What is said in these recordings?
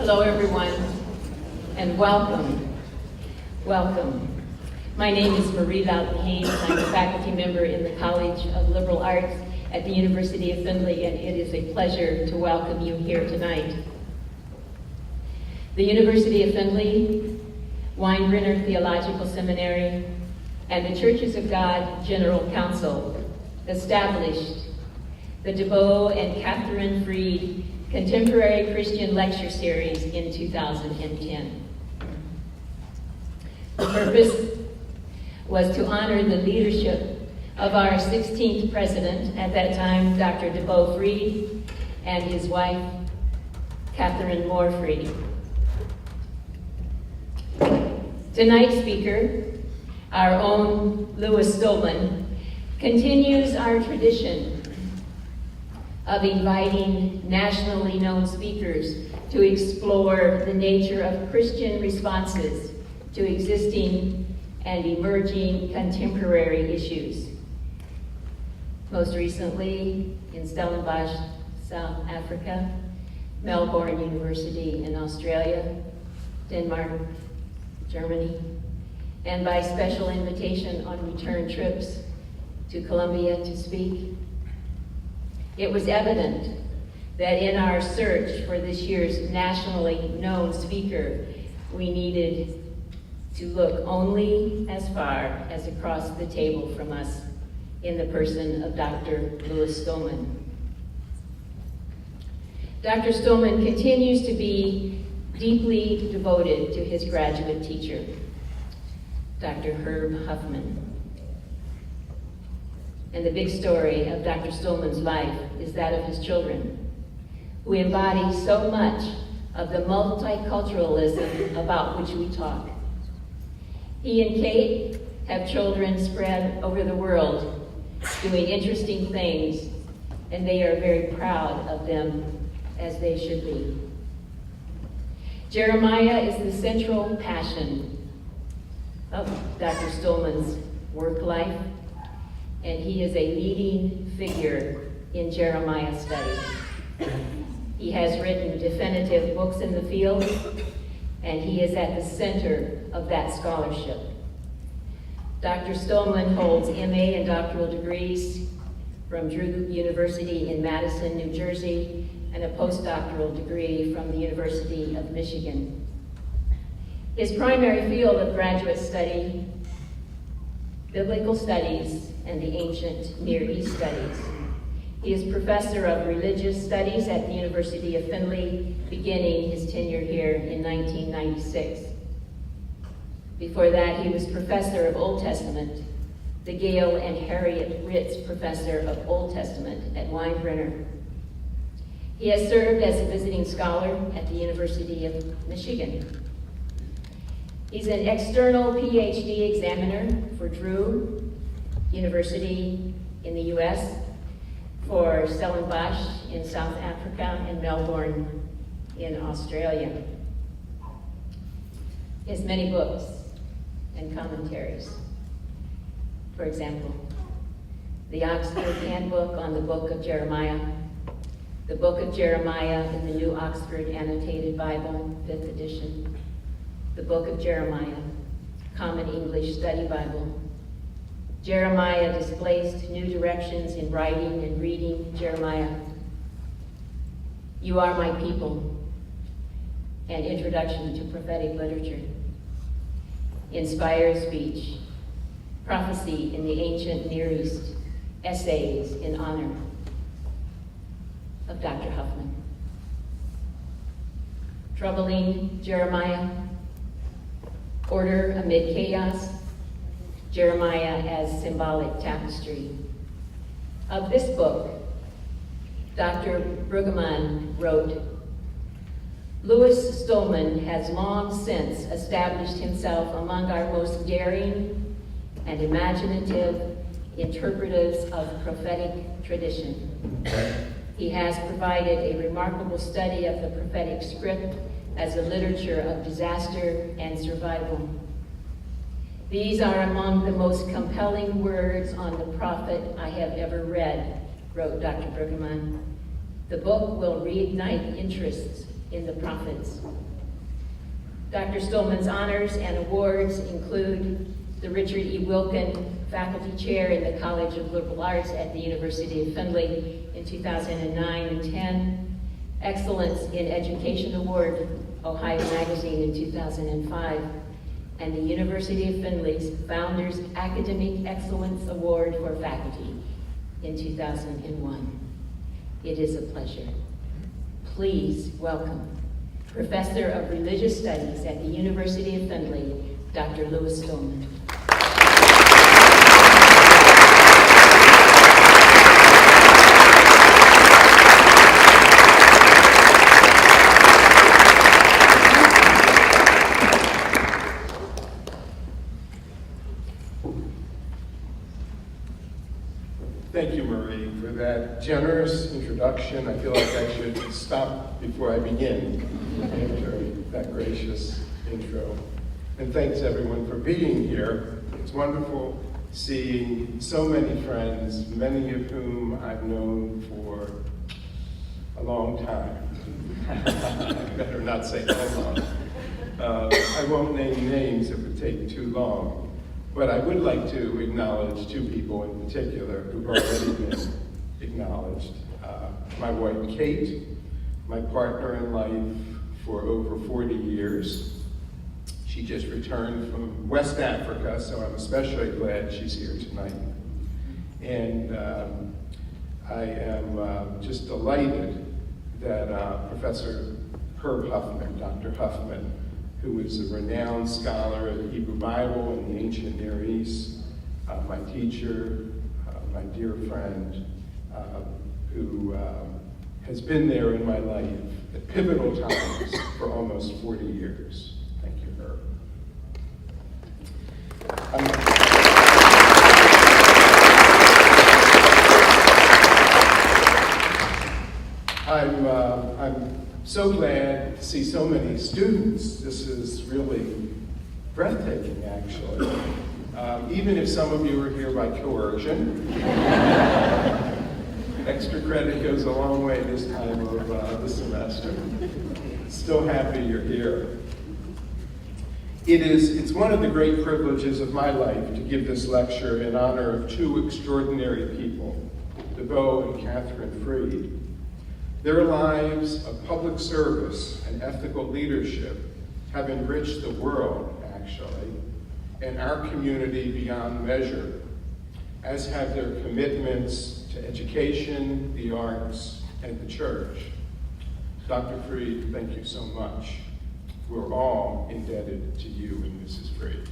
Hello, everyone, and welcome. Welcome. My name is Marie Loudon Haynes. I'm a faculty member in the College of Liberal Arts at the University of Findlay, and it is a pleasure to welcome you here tonight. The University of Findlay, Weinbrenner Theological Seminary, and the Churches of God General Council established the DeBow and Catherine Freed Contemporary Christian Lecture Series in 2010. The purpose was to honor the leadership of our 16th president, at that time, Dr. DeBow Freed, and his wife, Catherine Moore Freed. Tonight's speaker, our own Louis Stulman, continues our tradition of inviting nationally known speakers to explore the nature of Christian responses to existing and emerging contemporary issues. Most recently, in Stellenbosch, South Africa, Melbourne University in Australia, Denmark, Germany, and by special invitation on return trips to Colombia to speak. It was evident that in our search for this year's nationally known speaker, we needed to look only as far as across the table from us in the person of Dr. Louis Stulman. Dr. Stulman continues to be deeply devoted to his graduate teacher, Dr. Herb Huffman. And the big story of Dr. Stulman's life is that of his children, who embody so much of the multiculturalism about which we talk. He and Kate have children spread over the world doing interesting things, and they are very proud of them, as they should be. Jeremiah is the central passion of Dr. Stulman's work life, and he is a leading figure in Jeremiah study. He has written definitive books in the field, and he is at the center of that scholarship. Dr. Stulman holds MA and doctoral degrees from Drew University in Madison, New Jersey, and a postdoctoral degree from the University of Michigan. His primary field of graduate study, biblical studies, and the ancient Near East studies. He is professor of religious studies at the University of Findlay, beginning his tenure here in 1996. Before that, he was professor of Old Testament, the Gail and Harriet Ritz Professor of Old Testament at Weinbrenner. He has served as a visiting scholar at the University of Michigan. He's an external PhD examiner for Drew University in the US, for Stellenbosch in South Africa, and Melbourne in Australia. He has many books and commentaries. For example, the Oxford Handbook on the Book of Jeremiah, the Book of Jeremiah in the New Oxford Annotated Bible, 5th edition, the Book of Jeremiah, Common English Study Bible, Jeremiah Displaced, New Directions in Writing and Reading Jeremiah, You Are My People, and Introduction to Prophetic Literature, Inspired Speech, Prophecy in the Ancient Near East, Essays in Honor of Dr. Huffman. Troubling Jeremiah, Order Amid Chaos, Jeremiah as Symbolic Tapestry. Of this book, Dr. Brueggemann wrote, Louis Stulman has long since established himself among our most daring and imaginative interpreters of prophetic tradition. He has provided a remarkable study of the prophetic script as a literature of disaster and survival. These are among the most compelling words on the prophet I have ever read, wrote Dr. Brueggemann. The book will reignite interest in the prophets. Dr. Stulman's honors and awards include the Richard E. Wilkin Faculty Chair in the College of Liberal Arts at the University of Findlay in 2009 and 10, Excellence in Education Award, Ohio Magazine in 2005, and the University of Findlay's Founders Academic Excellence Award for Faculty in 2001. It is a pleasure. Please welcome Professor of Religious Studies at the University of Findlay, Dr. Louis Stulman. Thank you, Marie, for that generous introduction. I feel like I should stop before I begin after that gracious intro. And thanks everyone for being here. It's wonderful seeing so many friends, many of whom I've known for a long time. I better not say how long. I won't name names, it would take too long. But I would like to acknowledge two people in particular who've already been acknowledged. My wife, Kate, my partner in life for over 40 years. She just returned from West Africa, so I'm especially glad she's here tonight. And I am just delighted that Professor Herb Huffman, Dr. Huffman, who is a renowned scholar of the Hebrew Bible and the ancient Near East, my teacher, my dear friend, who has been there in my life at pivotal times for almost 40 years. Thank you, Herb. I'm so glad to see so many students. This is really breathtaking, actually. Even if some of you are here by coercion, extra credit goes a long way this time of the semester. Still happy you're here. It's one of the great privileges of my life to give this lecture in honor of two extraordinary people, DeVoe and Catherine Freed. Their lives of public service and ethical leadership have enriched the world, actually, and our community beyond measure, as have their commitments to education, the arts, and the church. Dr. Freed, thank you so much. We're all indebted to you and Mrs. Freed.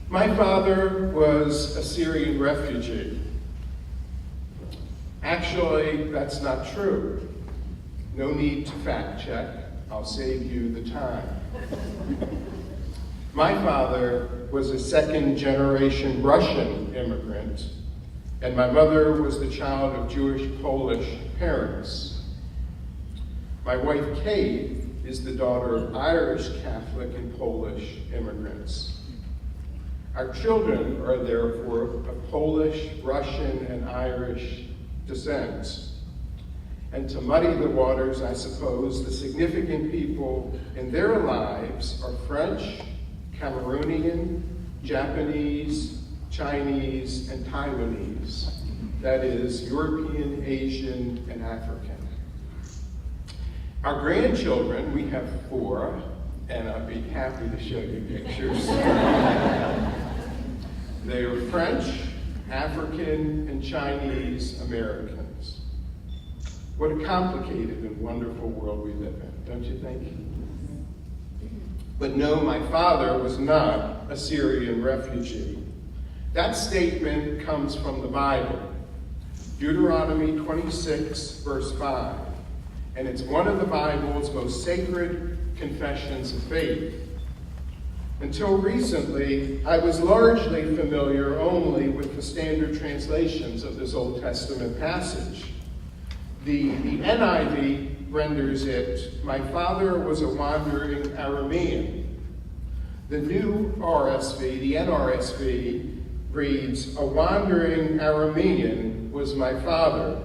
My father was a Syrian refugee. Actually, that's not true. No need to fact check. I'll save you the time. My father was a second-generation Russian immigrant, and my mother was the child of Jewish-Polish parents. My wife, Kate, is the daughter of Irish Catholic and Polish immigrants. Our children are therefore of Polish, Russian, and Irish descent. And to muddy the waters, I suppose, the significant people in their lives are French, Cameroonian, Japanese, Chinese, and Taiwanese. That is, European, Asian, and African. Our grandchildren, we have 4, and I'd be happy to show you pictures. They are French, African, and Chinese Americans. What a complicated and wonderful world we live in, don't you think? But no, my father was not a Syrian refugee. That statement comes from the Bible, Deuteronomy 26, verse 5, and it's one of the Bible's most sacred confessions of faith. Until recently, I was largely familiar only with the standard translations of this Old Testament passage. The NIV renders it, "My father was a wandering Aramean." The new RSV, the NRSV, reads, "A wandering Aramean was my father."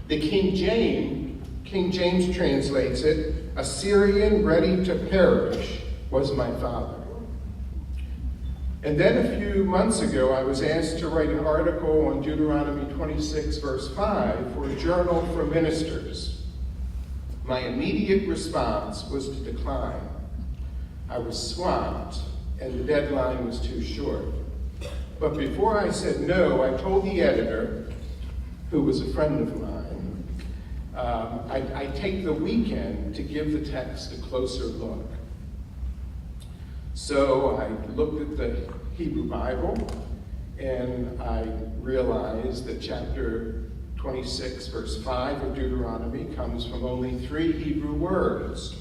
The King James translates it, "A Syrian ready to perish was my father." And then a few months ago, I was asked to write an article on Deuteronomy 26, verse 5, for a journal for ministers. My immediate response was to decline. I was swamped, and the deadline was too short. But before I said no, I told the editor, who was a friend of mine, I'd take the weekend to give the text a closer look. So I looked at the Hebrew Bible, and I realized that chapter 26, verse 5 of Deuteronomy comes from only 3 Hebrew words: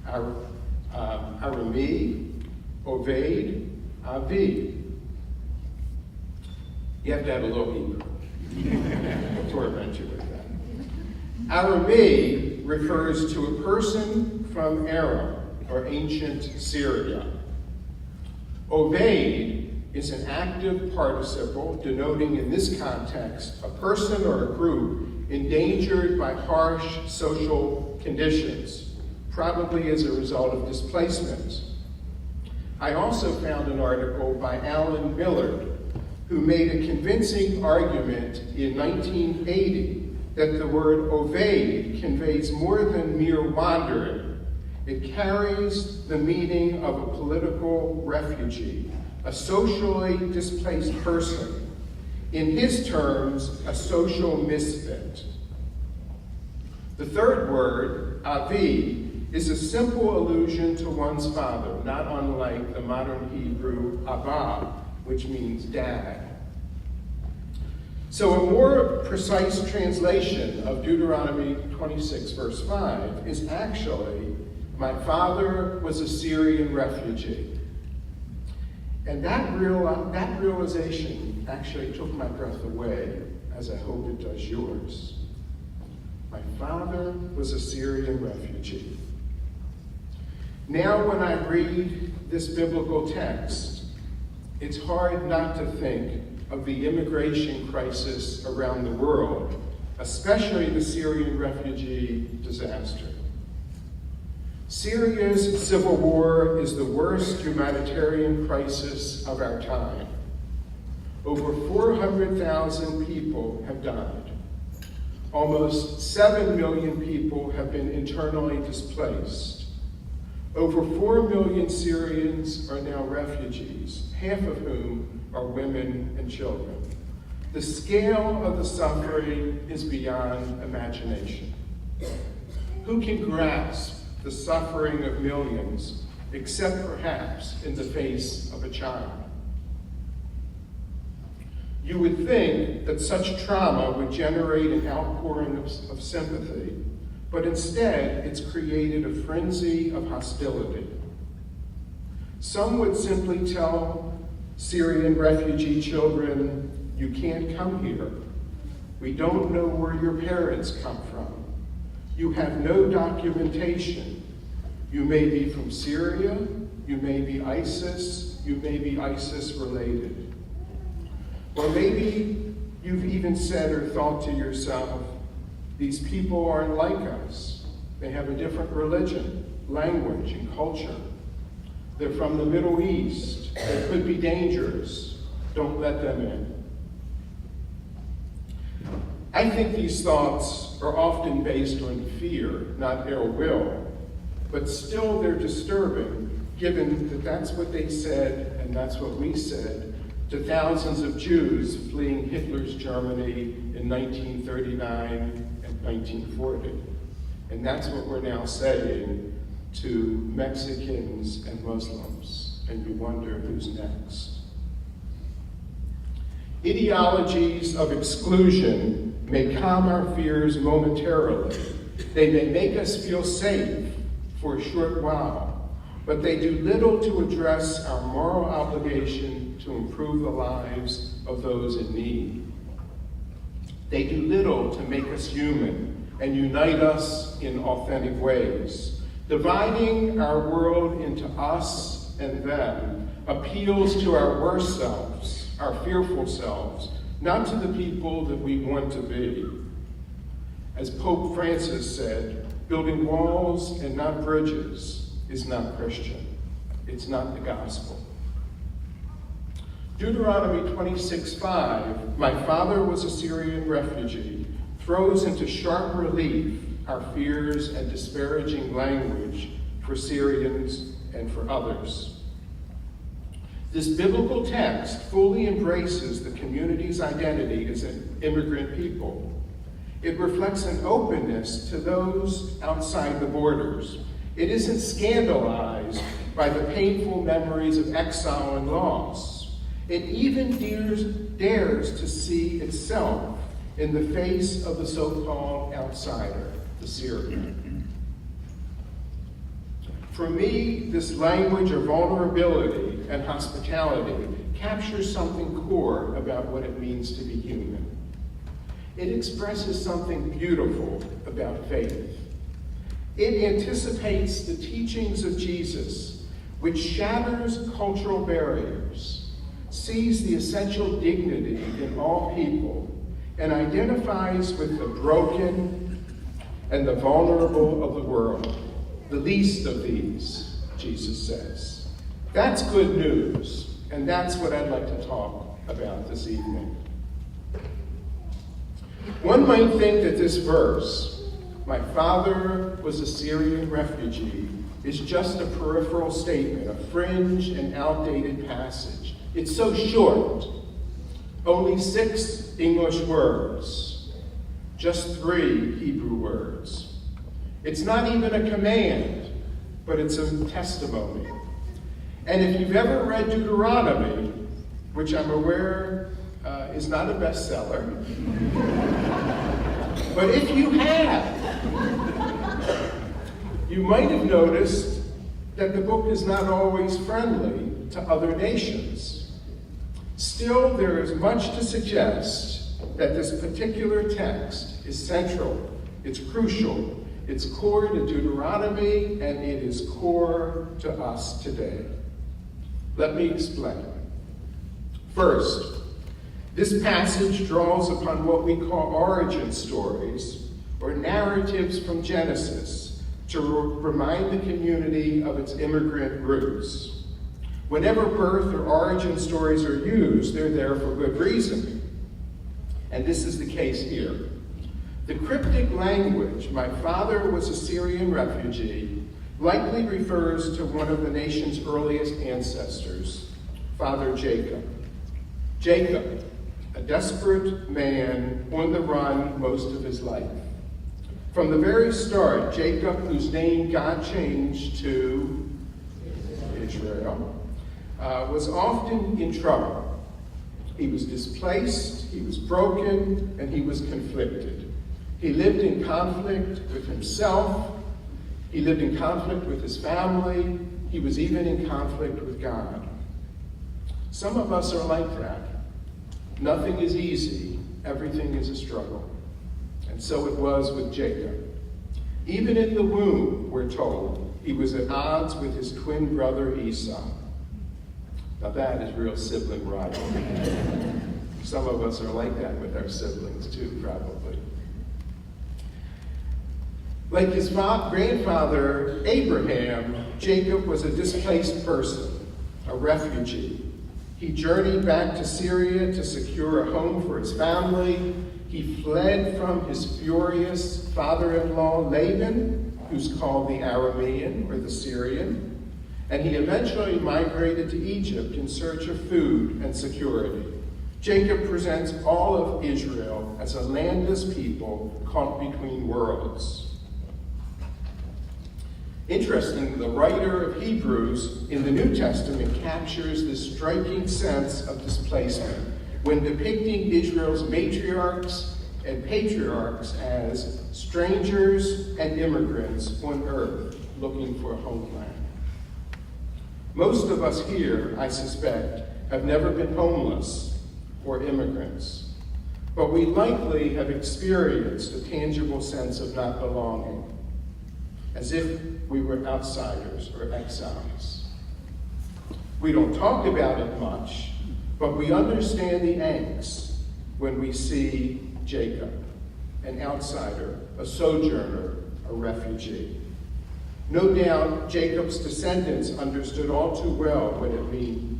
Arami, Oved, Avi. You have to have a little Hebrew before I venture with that. Arami refers to a person from Aram, or ancient Syria. Oved is an active participle denoting in this context a person or a group endangered by harsh social conditions, probably as a result of displacement. I also found an article by Alan Millard, who made a convincing argument in 1980 that the word Oved conveys more than mere wandering. It carries the meaning of a political refugee, a socially displaced person, in his terms, a social misfit. The third word, Avi, is a simple allusion to one's father, not unlike the modern Hebrew Abba, which means dad. So a more precise translation of Deuteronomy 26, verse 5 is actually, "My father was a Syrian refugee." And that realization actually took my breath away, as I hope it does yours. My father was a Syrian refugee. Now when I read this biblical text, it's hard not to think of the immigration crisis around the world, especially the Syrian refugee disaster. Syria's civil war is the worst humanitarian crisis of our time. Over 400,000 people have died. Almost 7 million people have been internally displaced. Over 4 million Syrians are now refugees, half of whom are women and children. The scale of the suffering is beyond imagination. Who can grasp the suffering of millions, except perhaps in the face of a child? You would think that such trauma would generate an outpouring of sympathy, but instead it's created a frenzy of hostility. Some would simply tell Syrian refugee children, "You can't come here. We don't know where your parents come from. You have no documentation. You may be from Syria, you may be ISIS, you may be ISIS related." Or maybe you've even said or thought to yourself, "These people aren't like us. They have a different religion, language, and culture. They're from the Middle East. They could be dangerous. Don't let them in." I think these thoughts are often based on fear, not ill will, but still they're disturbing, given that that's what they said and that's what we said to thousands of Jews fleeing Hitler's Germany in 1939 and 1940. And that's what we're now saying to Mexicans and Muslims, and you wonder who's next. Ideologies of exclusion may calm our fears momentarily. They may make us feel safe for a short while, but they do little to address our moral obligation to improve the lives of those in need. They do little to make us human and unite us in authentic ways. Dividing our world into us and them appeals to our worst selves, our fearful selves, not to the people that we want to be. As Pope Francis said, building walls and not bridges is not Christian. It's not the gospel. Deuteronomy 26:5, my father was a Syrian refugee, throws into sharp relief our fears and disparaging language for Syrians and for others. This biblical text fully embraces the community's identity as an immigrant people. It reflects an openness to those outside the borders. It isn't scandalized by the painful memories of exile and loss. It even dares to see itself in the face of the so-called outsider, the Syrian. For me, this language of vulnerability and hospitality captures something core about what it means to be human. It expresses something beautiful about faith. It anticipates the teachings of Jesus, which shatters cultural barriers, sees the essential dignity in all people, and identifies with the broken and the vulnerable of the world, the least of these, Jesus says. That's good news, and that's what I'd like to talk about this evening. One might think that this verse, my father was a Syrian refugee, is just a peripheral statement, a fringe and outdated passage. It's so short, only 6 English words, just 3 Hebrew words. It's not even a command, but it's a testimony. And if you've ever read Deuteronomy, which I'm aware is not a bestseller, but if you have, you might have noticed that the book is not always friendly to other nations. Still, there is much to suggest that this particular text is central, it's crucial, it's core to Deuteronomy, and it is core to us today. Let me explain. First, this passage draws upon what we call origin stories, or narratives from Genesis, to remind the community of its immigrant roots. Whenever birth or origin stories are used, they're there for good reason. And this is the case here. The cryptic language, my father was a Syrian refugee, likely refers to one of the nation's earliest ancestors, Father Jacob. Jacob, a desperate man on the run most of his life. From the very start, Jacob, whose name God changed to Israel, was often in trouble. He was displaced, he was broken, and he was conflicted. He lived in conflict with himself, he lived in conflict with his family, he was even in conflict with God. Some of us are like that. Nothing is easy, everything is a struggle. And so it was with Jacob. Even in the womb, we're told, he was at odds with his twin brother Esau. Now that is real sibling rivalry. Some of us are like that with our siblings too, probably. Like his grandfather Abraham, Jacob was a displaced person, a refugee. He journeyed back to Syria to secure a home for his family. He fled from his furious father-in-law Laban, who's called the Aramean or the Syrian, and he eventually migrated to Egypt in search of food and security. Jacob presents all of Israel as a landless people caught between worlds. Interestingly, the writer of Hebrews in the New Testament captures this striking sense of displacement when depicting Israel's matriarchs and patriarchs as strangers and immigrants on earth looking for a homeland. Most of us here, I suspect, have never been homeless or immigrants, but we likely have experienced a tangible sense of not belonging. as if we were outsiders or exiles. We don't talk about it much, but we understand the angst when we see Jacob, an outsider, a sojourner, a refugee. No doubt Jacob's descendants understood all too well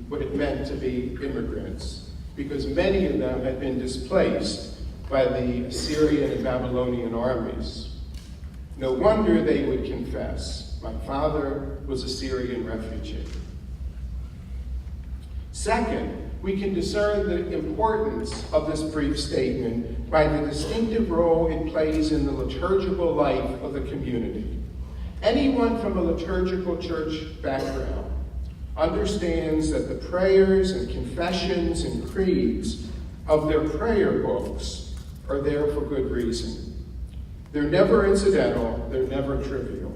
what it meant to be immigrants, because many of them had been displaced by the Assyrian and Babylonian armies. No wonder they would confess, "My father was a Syrian refugee." Second, we can discern the importance of this brief statement by the distinctive role it plays in the liturgical life of the community. Anyone from a liturgical church background understands that the prayers and confessions and creeds of their prayer books are there for good reason. They're never incidental, they're never trivial.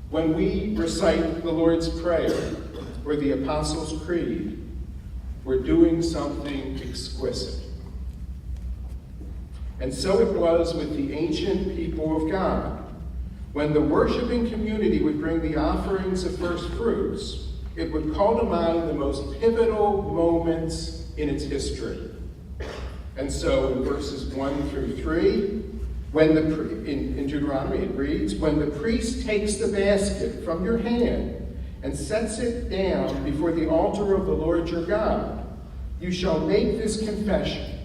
When we recite the Lord's Prayer or the Apostles' Creed, we're doing something exquisite. And so it was with the ancient people of God. When the worshiping community would bring the offerings of first fruits, it would call to mind the most pivotal moments in its history. And so in verses 1 through 3, in Deuteronomy it reads, "When the priest takes the basket from your hand and sets it down before the altar of the Lord your God, you shall make this confession: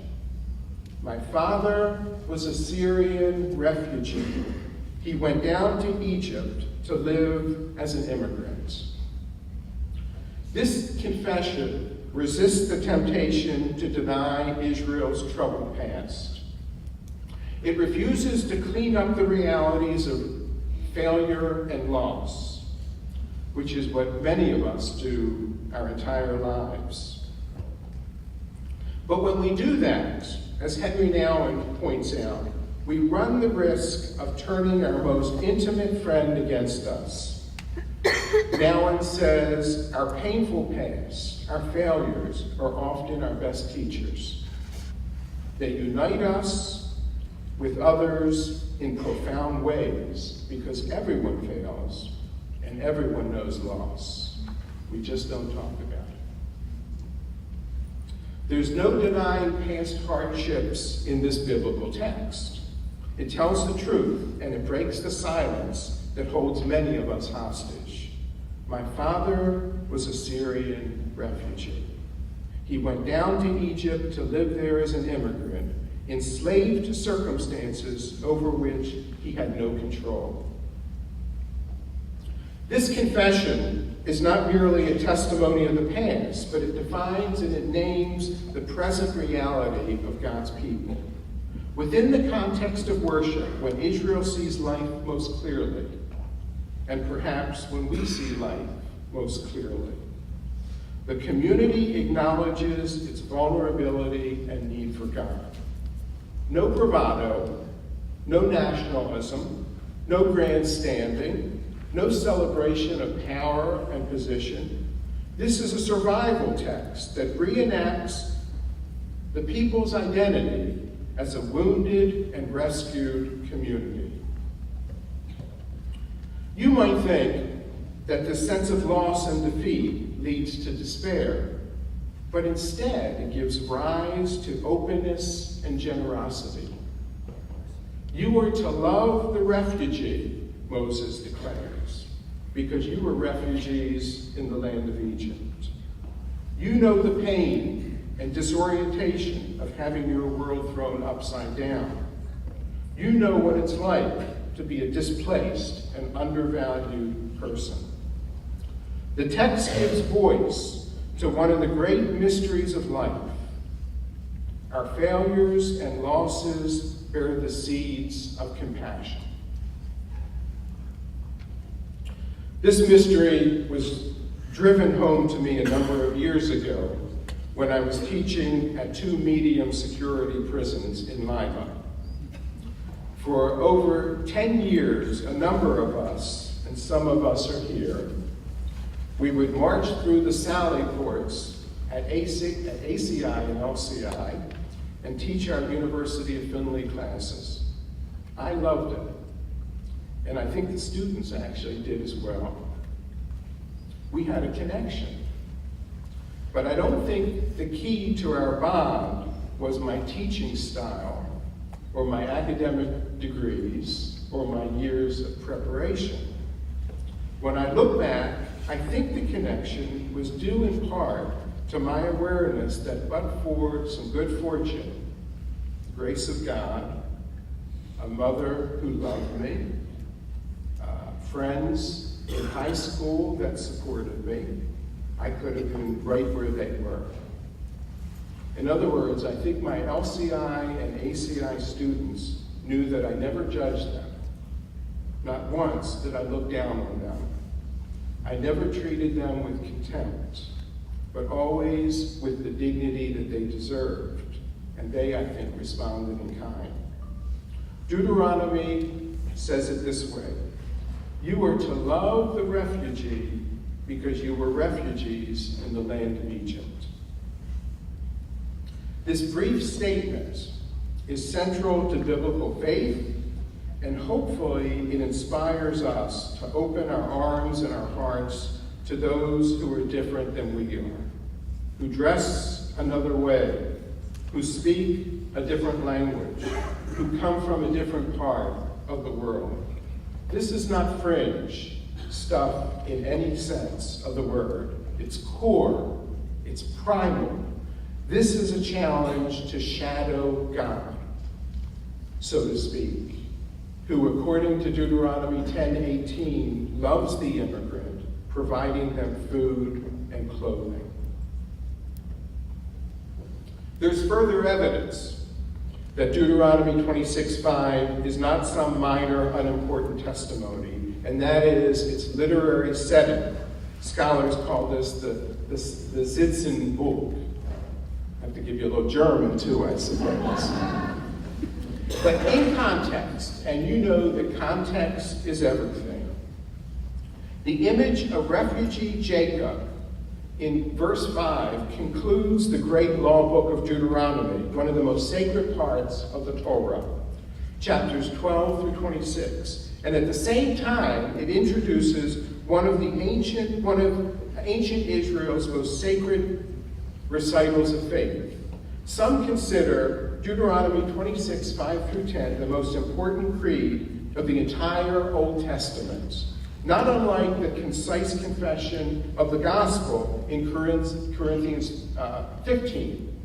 My father was a Syrian refugee. He went down to Egypt to live as an immigrant." This confession resists the temptation to deny Israel's troubled past. It refuses to clean up the realities of failure and loss, which is what many of us do our entire lives. But when we do that, as Henry Nouwen points out, we run the risk of turning our most intimate friend against us. Nouwen says our painful past, our failures, are often our best teachers. They unite us with others in profound ways, because everyone fails and everyone knows loss. We just don't talk about it. There's no denying past hardships in this biblical text. It tells the truth, and it breaks the silence that holds many of us hostage. My father was a Syrian refugee. He went down to Egypt to live there as an immigrant, enslaved to circumstances over which he had no control. This confession is not merely a testimony of the past, but it defines and it names the present reality of God's people. Within the context of worship, when Israel sees life most clearly, and perhaps when we see life most clearly, the community acknowledges its vulnerability and need for God. No bravado, no nationalism, no grandstanding, no celebration of power and position. This is a survival text that reenacts the people's identity as a wounded and rescued community. You might think that the sense of loss and defeat leads to despair, but instead it gives rise to openness and generosity. You are to love the refugee, Moses declares, because you were refugees in the land of Egypt. You know the pain and disorientation of having your world thrown upside down. You know what it's like to be a displaced and undervalued person. The text gives voice to one of the great mysteries of life. Our failures and losses bear the seeds of compassion. This mystery was driven home to me a number of years ago when I was teaching at 2 medium security prisons in Lima. For over 10 years, a number of us, and some of us are here, we would march through the sally ports at ACI and LCI and teach our University of Findlay classes. I loved it. and I think the students actually did as well. We had a connection. But I don't think the key to our bond was my teaching style, or my academic degrees, or my years of preparation. When I look back, I think the connection was due in part to my awareness that but for some good fortune, the grace of God, a mother who loved me, friends in high school that supported me, I could have been right where they were. In other words, I think my LCI and ACI students knew that I never judged them. Not once did I look down on them. I never treated them with contempt, but always with the dignity that they deserved. And they, I think, responded in kind. Deuteronomy says it this way: you are to love the refugee because you were refugees in the land of Egypt. This brief statement is central to biblical faith, and hopefully it inspires us to open our arms and our hearts to those who are different than we are, who dress another way, who speak a different language, who come from a different part of the world. This is not fringe stuff in any sense of the word. It's core, it's primal. This is a challenge to shadow God, so to speak, who, according to Deuteronomy 10:18, loves the immigrant, providing them food and clothing. There's further evidence that Deuteronomy 26:5 is not some minor, unimportant testimony, and that is its literary setting. Scholars call this the Sitzenbuch. I have to give you a little German too, I suppose. But in context, and you know that context is everything, the image of refugee Jacob in verse 5 concludes the great law book of Deuteronomy, one of the most sacred parts of the Torah, chapters 12 through 26. And at the same time, it introduces one of ancient Israel's most sacred recitals of faith. Some consider Deuteronomy 26, 5 through 10, the most important creed of the entire Old Testament, not unlike the concise confession of the gospel in Corinthians 15,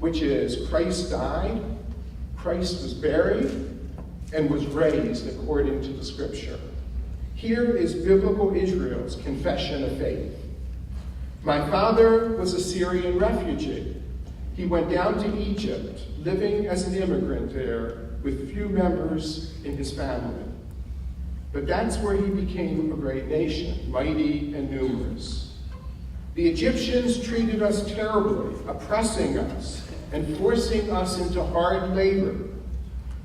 which is Christ died, Christ was buried, and was raised according to the scripture. Here is biblical Israel's confession of faith. My father was a Syrian refugee. He went down to Egypt, living as an immigrant there with few members in his family. But that's where he became a great nation, mighty and numerous. The Egyptians treated us terribly, oppressing us and forcing us into hard labor.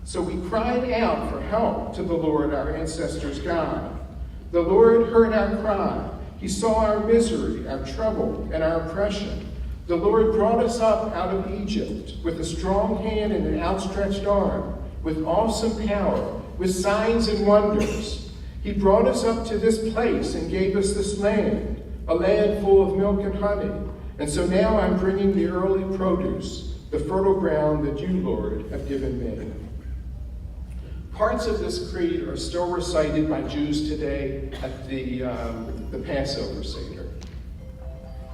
So we cried out for help to the Lord, our ancestors' God. The Lord heard our cry. He saw our misery, our trouble, and our oppression. The Lord brought us up out of Egypt with a strong hand and an outstretched arm, with awesome power, with signs and wonders. He brought us up to this place and gave us this land, a land full of milk and honey. And so now I'm bringing the early produce, the fertile ground that you, Lord, have given me. Parts of this creed are still recited by Jews today at the Passover Seder.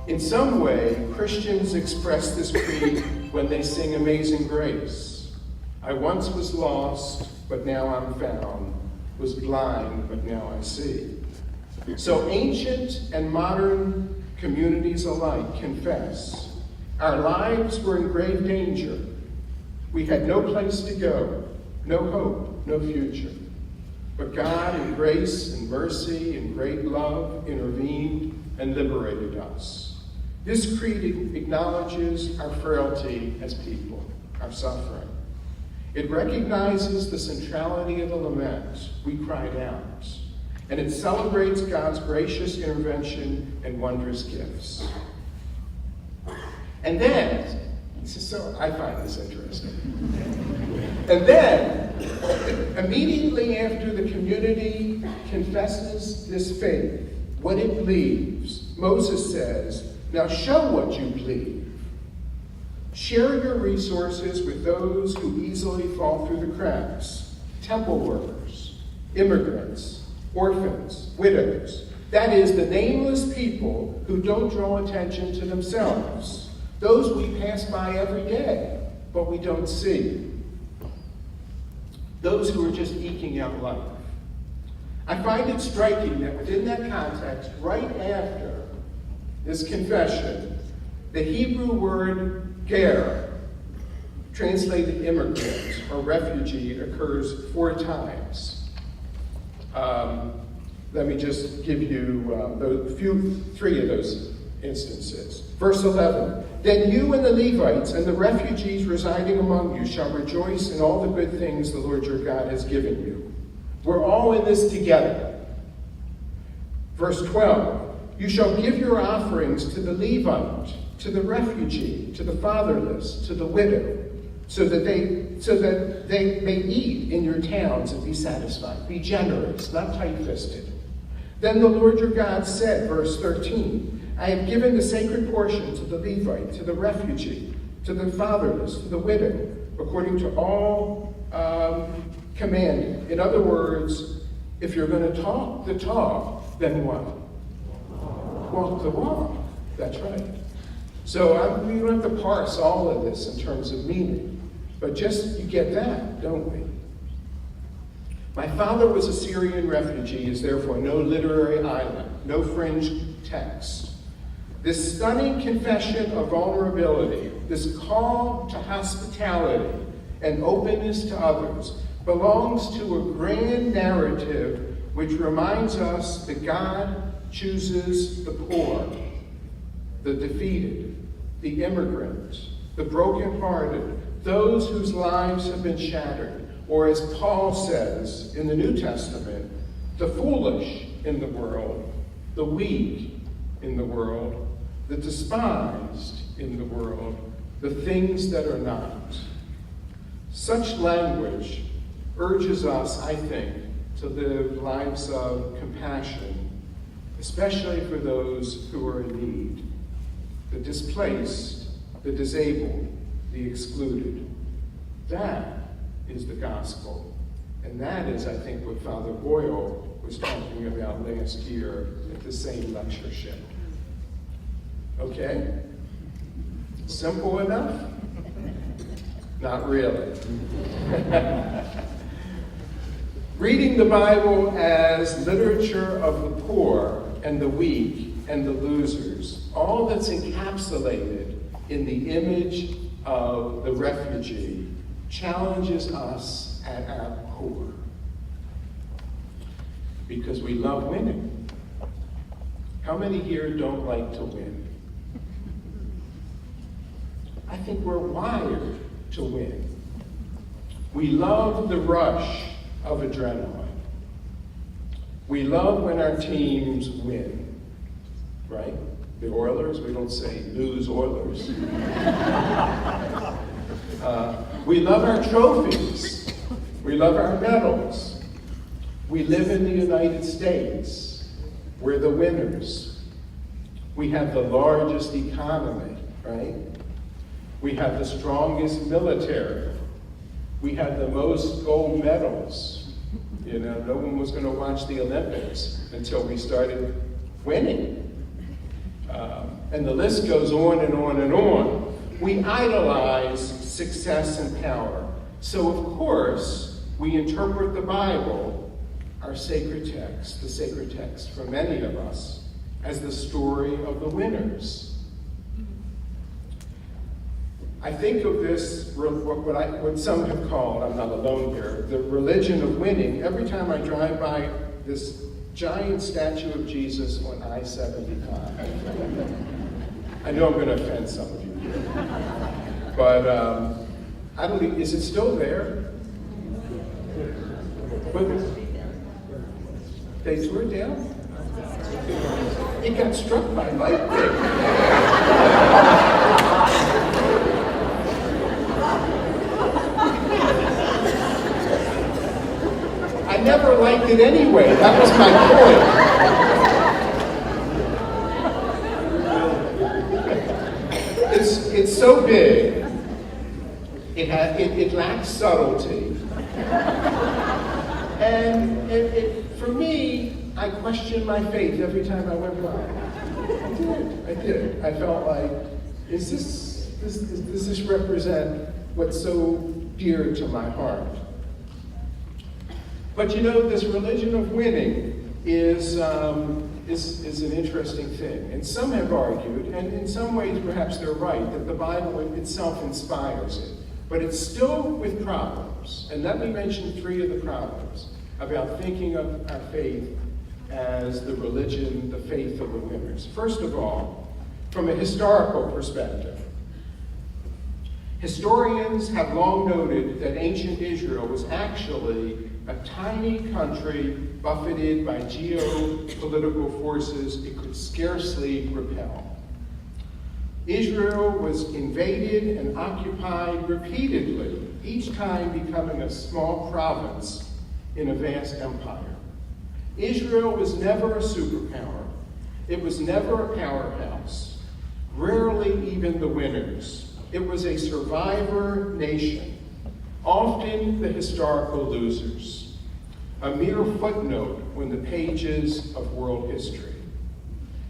In some way, Christians express this creed when they sing Amazing Grace. I once was lost, but now I'm found, was blind, but now I see. So ancient and modern communities alike confess our lives were in grave danger. We had no place to go, no hope, no future. But God, in grace and mercy and great love, intervened and liberated us. This creed acknowledges our frailty as people, our suffering. It recognizes the centrality of the lament we cried out, and it celebrates God's gracious intervention and wondrous gifts. And then, I find this interesting. And then, Immediately after the community confesses this faith, what it believes, Moses says, now show what you believe. Share your resources with those who easily fall through the cracks. Temple workers, immigrants, orphans, widows. That is, the nameless people who don't draw attention to themselves. Those we pass by every day, but we don't see. Those who are just eking out life. I find it striking that within that context, right after this confession, the Hebrew word ger, translated immigrant or refugee, occurs 4 times. Let me just give you 3 of those instances. Verse 11, then you and the Levites and the refugees residing among you shall rejoice in all the good things the Lord your God has given you. We're all in this together. Verse 12, you shall give your offerings to the Levite, to the refugee, to the fatherless, to the widow, so that they may eat in your towns and be satisfied. Be generous, not tight-fisted. Then the Lord your God said, verse 13, I have given the sacred portion to the Levite, to the refugee, to the fatherless, to the widow, according to all commanded. In other words, if you're going to talk the talk, then what? Walk the walk. That's right. So we don't have to parse all of this in terms of meaning, but just you get that, don't we? My father was a Syrian refugee, is therefore no literary island, no fringe text. This stunning confession of vulnerability, this call to hospitality and openness to others, belongs to a grand narrative which reminds us that God chooses the poor, the defeated, the immigrant, the brokenhearted, those whose lives have been shattered, or as Paul says in the New Testament, the foolish in the world, the weak in the world, the despised in the world, the things that are not. Such language urges us, I think, to live lives of compassion, especially for those who are in need, the displaced, the disabled, the excluded. That is the gospel. And that is, I think, what Father Boyle was talking about last year at the same lectureship. Okay? Simple enough? Not really. Reading the Bible as literature of the poor and the weak and the losers, all that's encapsulated in the image of the refugee, challenges us at our core. Because we love winning. How many here don't like to win? I think we're wired to win. We love the rush of adrenaline. We love when our teams win, right? The Oilers, we don't say lose Oilers. We love our trophies. We love our medals. We live in the United States. We're the winners. We have the largest economy, right? We have the strongest military. We have the most gold medals. You know, no one was going to watch the Olympics until we started winning. And the list goes on and on and on. We idolize success and power. So, of course, we interpret the Bible, our sacred text, the sacred text for many of us, as the story of the winners. I think of this, what some have called, I'm not alone here, the religion of winning. Every time I drive by this giant statue of Jesus on I-75. I know I'm going to offend some of you here. But I don't know, is it still there? But they tore it down? It got struck by lightning. like it anyway. That was my point. It's so big. It lacks subtlety. And for me, I questioned my faith every time I went by. I did. I felt like, does this represent what's so dear to my heart? But you know, this religion of winning is an interesting thing. And some have argued, and in some ways perhaps they're right, that the Bible itself inspires it. But it's still with problems. And let me mention 3 of the problems about thinking of our faith as the religion, the faith of the winners. First of all, from a historical perspective, historians have long noted that ancient Israel was actually a tiny country buffeted by geopolitical forces it could scarcely repel. Israel was invaded and occupied repeatedly, each time becoming a small province in a vast empire. Israel was never a superpower. It was never a powerhouse, rarely even the winners. It was a survivor nation, often the historical losers, a mere footnote on the pages of world history.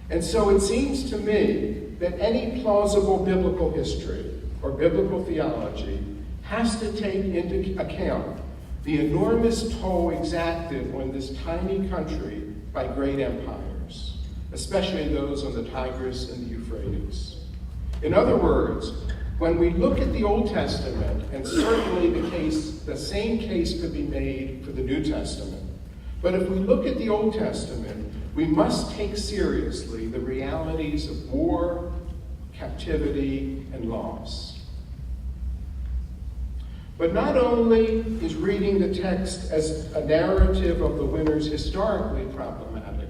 And so it seems to me that any plausible biblical history or biblical theology has to take into account the enormous toll exacted on this tiny country by great empires, especially those on the Tigris and the Euphrates. In other words, when we look at the Old Testament, and certainly the same case could be made for the New Testament, but if we look at the Old Testament, we must take seriously the realities of war, captivity, and loss. But not only is reading the text as a narrative of the winners historically problematic,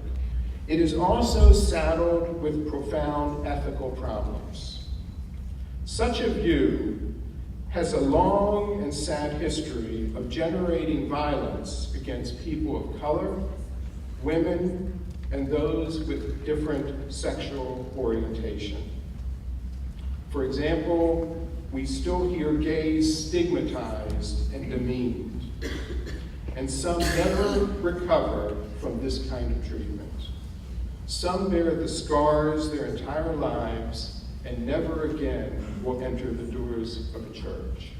it is also saddled with profound ethical problems. Such a view has a long and sad history of generating violence against people of color, women, and those with different sexual orientation. For example, we still hear gays stigmatized and demeaned, and some never recover from this kind of treatment. Some bear the scars their entire lives and never again will enter the doors of a church.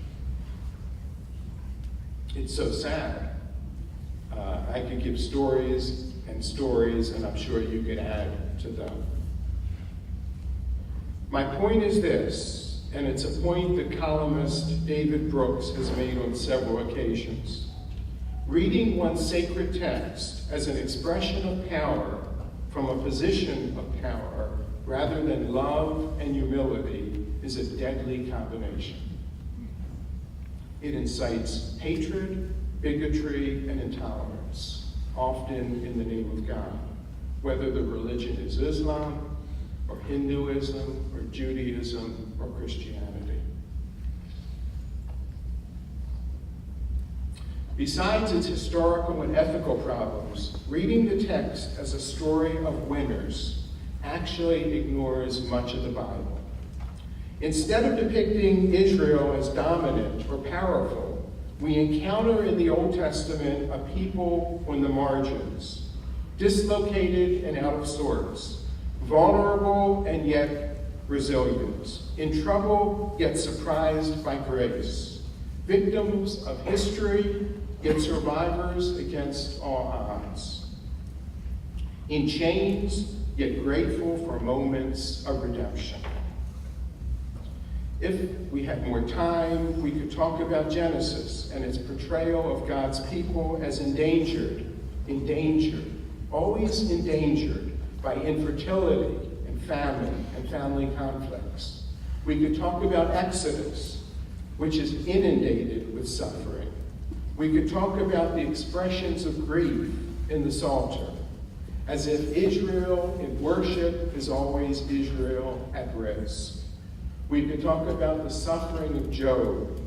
It's so sad. I could give stories and stories, and I'm sure you could add to them. My point is this, and it's a point that columnist David Brooks has made on several occasions. Reading one's sacred text as an expression of power from a position of power rather than love and humility is a deadly combination. It incites hatred, bigotry, and intolerance, often in the name of God, whether the religion is Islam, or Hinduism, or Judaism, or Christianity. Besides its historical and ethical problems, reading the text as a story of winners actually ignores much of the Bible. Instead of depicting Israel as dominant or powerful, we encounter in the Old Testament a people on the margins, dislocated and out of sorts, vulnerable and yet resilient, in trouble yet surprised by grace, victims of history yet survivors against all odds, in chains yet grateful for moments of redemption. If we had more time, we could talk about Genesis and its portrayal of God's people as endangered, always endangered by infertility and famine and family conflicts. We could talk about Exodus, which is inundated with suffering. We could talk about the expressions of grief in the Psalter, as if Israel in worship is always Israel at risk. We could talk about the suffering of Job.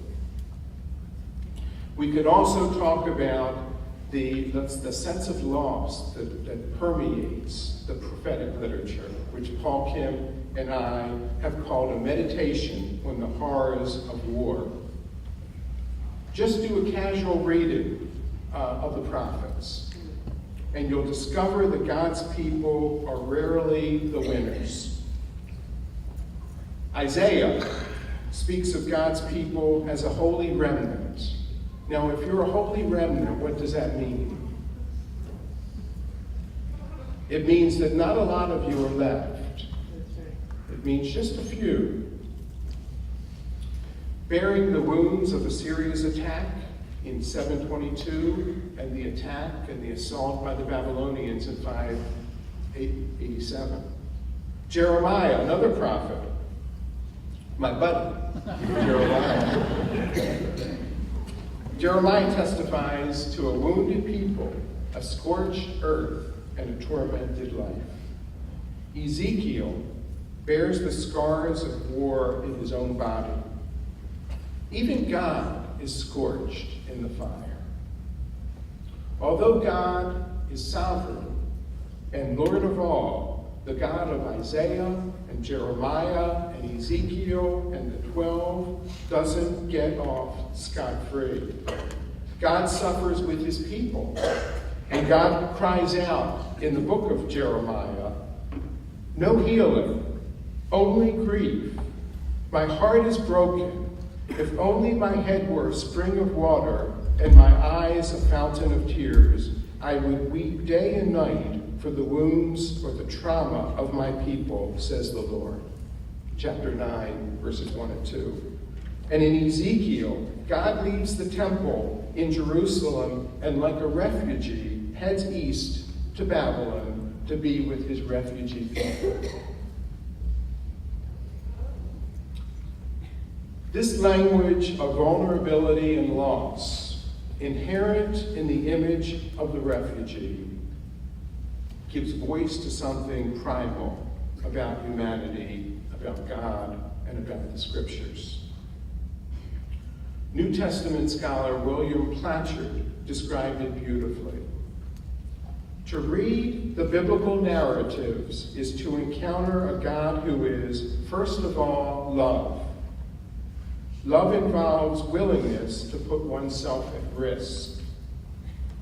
We could also talk about the sense of loss that permeates the prophetic literature, which Paul Kim and I have called a meditation on the horrors of war. Just do a casual reading of the prophets, and you'll discover that God's people are rarely the winners. Isaiah speaks of God's people as a holy remnant. Now, if you're a holy remnant, what does that mean? It means that not a lot of you are left. It means just a few. Bearing the wounds of Assyria's attack in 722 and the attack and the assault by the Babylonians in 587. Jeremiah, another prophet, my buddy, Jeremiah. Jeremiah testifies to a wounded people, a scorched earth, and a tormented life. Ezekiel bears the scars of war in his own body. Even God is scorched in the fire. Although God is sovereign and Lord of all, the God of Isaiah and Jeremiah and Ezekiel and the 12 doesn't get off scot-free. God suffers with his people, and God cries out in the book of Jeremiah, "No healing, only grief. My heart is broken. If only my head were a spring of water and my eyes a fountain of tears, I would weep day and night for the wounds or the trauma of my people, says the Lord." Chapter 9, verses 1 and 2. And in Ezekiel, God leaves the temple in Jerusalem and like a refugee heads east to Babylon to be with his refugee people. This language of vulnerability and loss, inherent in the image of the refugee, gives voice to something primal about humanity, about God, and about the Scriptures. New Testament scholar William Platchard described it beautifully. To read the biblical narratives is to encounter a God who is, first of all, love. Love involves willingness to put oneself at risk.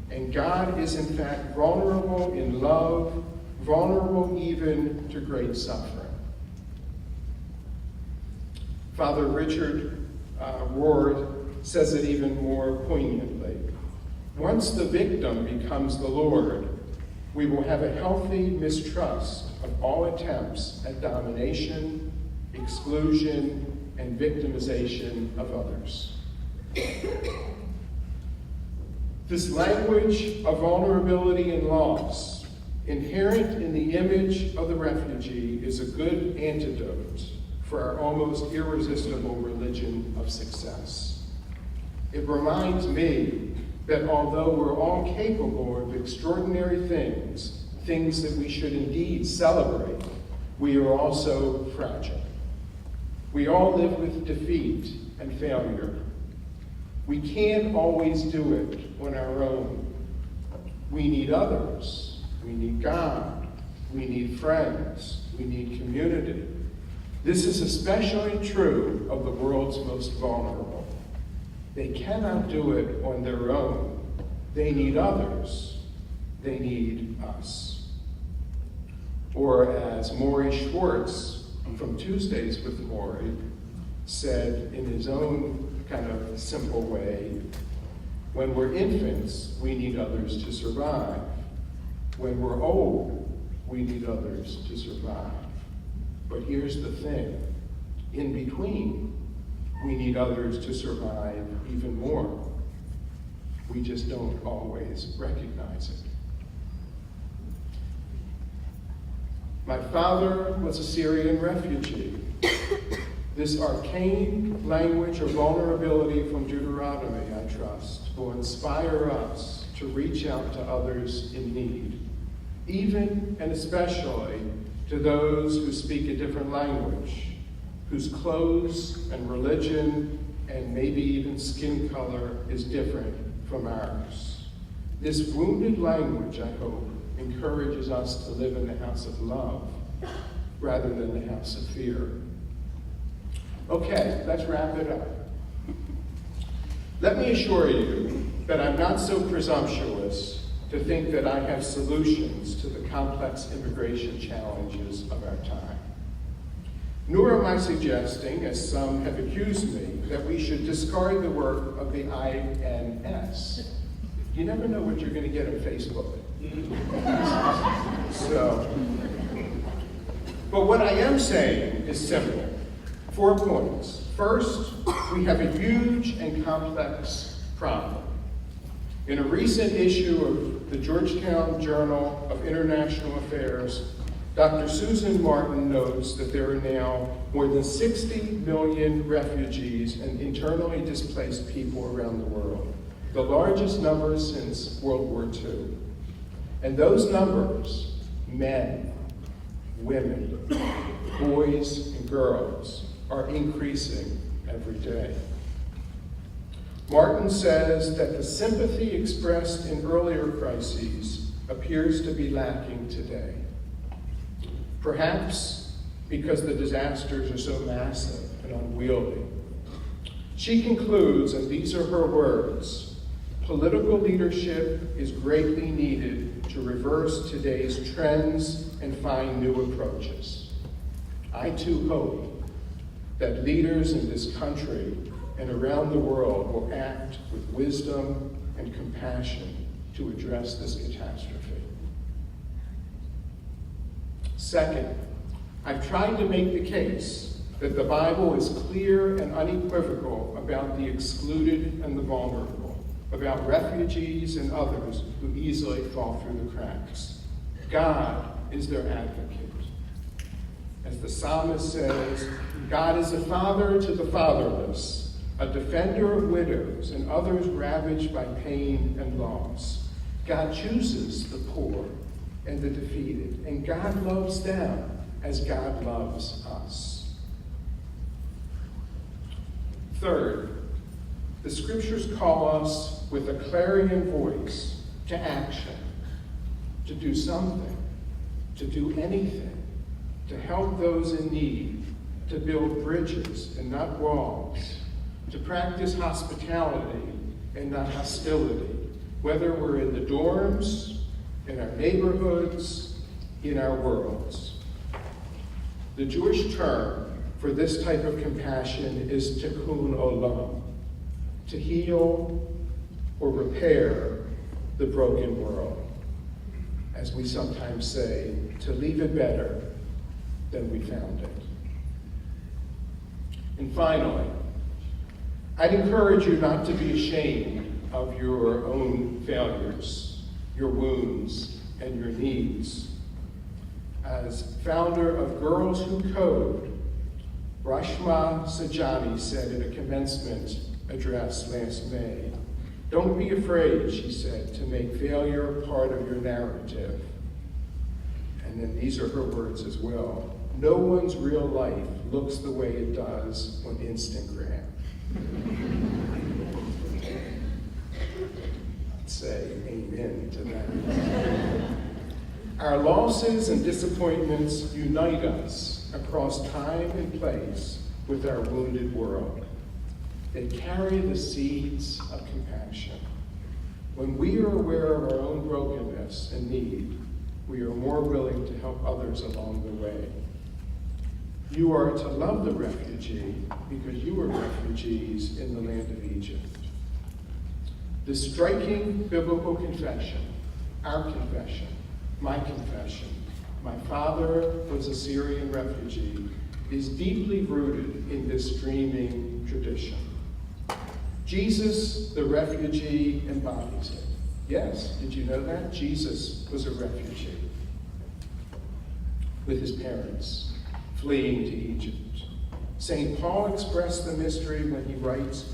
And God is in fact vulnerable in love, vulnerable even to great suffering. Father Richard Rohr says it even more poignantly. Once the victim becomes the Lord, we will have a healthy mistrust of all attempts at domination, exclusion, and victimization of others. This language of vulnerability and loss, inherent in the image of the refugee, is a good antidote for our almost irresistible religion of success. It reminds me that although we're all capable of extraordinary things, things that we should indeed celebrate, we are also fragile. We all live with defeat and failure. We can't always do it on our own. We need others. We need God. We need friends. We need community. This is especially true of the world's most vulnerable. They cannot do it on their own. They need others. They need us. Or as Maury Schwartz from Tuesdays with Maury said in his own kind of simple way, when we're infants, we need others to survive. When we're old, we need others to survive. But here's the thing, in between, we need others to survive even more. We just don't always recognize it. My father was a Syrian refugee. This arcane language of vulnerability from Deuteronomy, I trust, will inspire us to reach out to others in need, even and especially to those who speak a different language, whose clothes and religion and maybe even skin color is different from ours. This wounded language, I hope, encourages us to live in the house of love rather than the house of fear. Okay, let's wrap it up. Let me assure you that I'm not so presumptuous to think that I have solutions to the complex immigration challenges of our time. Nor am I suggesting, as some have accused me, that we should discard the work of the INS. You never know what you're going to get on Facebook. But what I am saying is simple. 4 points. First, we have a huge and complex problem. In a recent issue of the Georgetown Journal of International Affairs, Dr. Susan Martin notes that there are now more than 60 million refugees and internally displaced people around the world, the largest number since World War II. And those numbers, men, women, boys, and girls, are increasing every day. Martin says that the sympathy expressed in earlier crises appears to be lacking today. Perhaps because the disasters are so massive and unwieldy. She concludes, and these are her words, political leadership is greatly needed to reverse today's trends and find new approaches. I too hope that leaders in this country and around the world will act with wisdom and compassion to address this catastrophe. Second, I've tried to make the case that the Bible is clear and unequivocal about the excluded and the vulnerable, about refugees and others who easily fall through the cracks. God is their advocate. As the psalmist says, God is a father to the fatherless, a defender of widows and others ravaged by pain and loss. God chooses the poor and the defeated, and God loves them as God loves us. Third, the scriptures call us with a clarion voice to action, to do something, to do anything, to help those in need, to build bridges and not walls, to practice hospitality and not hostility, whether we're in the dorms, in our neighborhoods, in our worlds. The Jewish term for this type of compassion is tikkun olam, to heal or repair the broken world. As we sometimes say, to leave it better than we found it. And finally, I'd encourage you not to be ashamed of your own failures, your wounds, and your needs. As founder of Girls Who Code, Rashma Sajani said in a commencement address last May, "Don't be afraid," she said, "to make failure part of your narrative." And then these are her words as well. "No one's real life looks the way it does on Instagram." Say amen to that. Our losses and disappointments unite us across time and place with our wounded world. They carry the seeds of compassion. When we are aware of our own brokenness and need, we are more willing to help others along the way. You are to love the refugee because you were refugees in the land of Egypt. The striking biblical confession, our confession, my confession, my father was a Syrian refugee, is deeply rooted in this streaming tradition. Jesus, the refugee, embodies it. Yes, did you know that? Jesus was a refugee with his parents, fleeing to Egypt. St. Paul expressed the mystery when he writes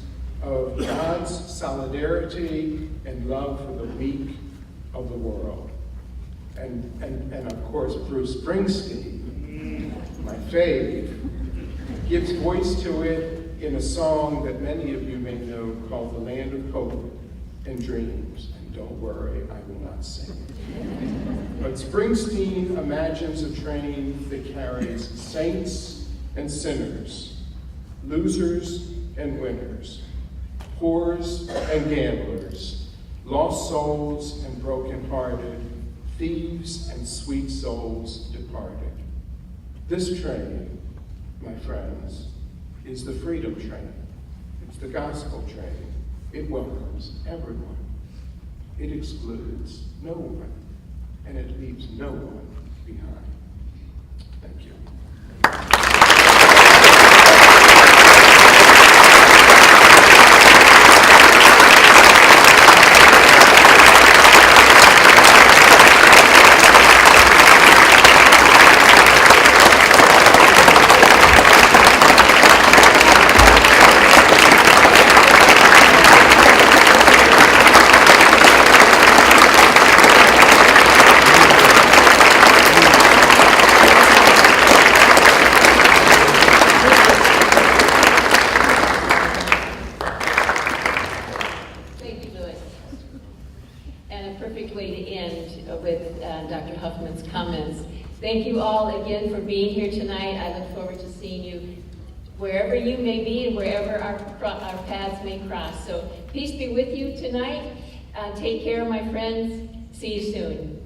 of God's solidarity and love for the weak of the world. And of course, Bruce Springsteen, my fave, gives voice to it in a song that many of you may know called "The Land of Hope and Dreams." And don't worry, I will not sing. But Springsteen imagines a train that carries saints and sinners, losers and winners, poors and gamblers, lost souls and broken-hearted, thieves and sweet souls departed. This train, my friends, is the freedom train. It's the gospel train. It welcomes everyone. It excludes no one, and it leaves no one behind. Thank you. Thank you all again for being here tonight. I look forward to seeing you wherever you may be and wherever our paths may cross. So peace be with you tonight. Take care, my friends. See you soon.